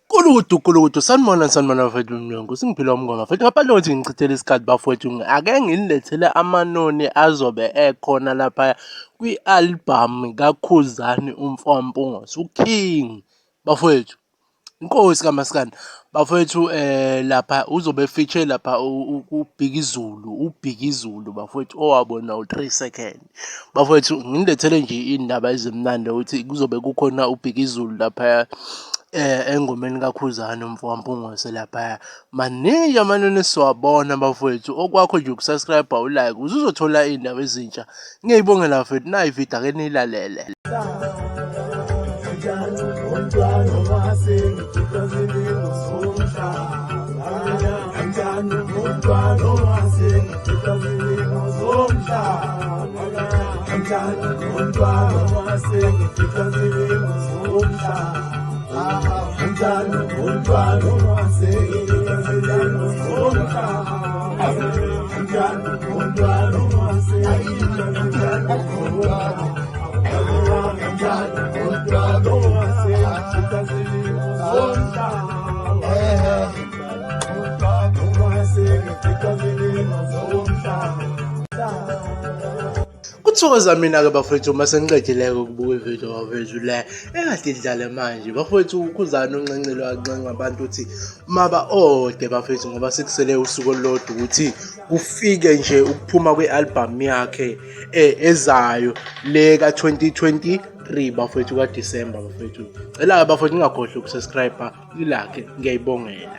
Kulukudu sanibona mfethu Mnyongo singiphila umngoma mfethu ngaphandle kokuthi ngichithele isikhathi bafowethu ake nginilethele amanoni azobe ekhona lapha kwi-album kaKhuzani Mpungose uKing bafowethu inkosi kaMaskandi bafowethu lapha uzobe feature lapha Ubig Zulu bafowethu owabona u3 second bafowethu ngilethele nje indaba ezimnandi ukuthi kuzobe kukhona Ubig Zulu lapha engomeni kaKhuzani Mpungose lapha maningi amanoni siwabona bafowethu okwakho nje ukusubscribe ulike uzothola indaba ezintsha ngiyibongela bafowethu nayi video ake nilalele kuthokoza mina-ke bafowethu uma sengiqedileke ukubuka ividiyo bafowethu le ekade idlale manje bafowethu uKhuzani uncencelo wancenga abantu ukuthi maba ode bafowethu ngoba sekusele usuku olulodwa ukuthi kufike nje ukuphuma kwe-album yakhe ezayo le ka-2023 bafowethu kaDisemba bafowethu cela-ke bafowethu ngingakhohlwa ukusubscribe ilakhe ngiyayibongela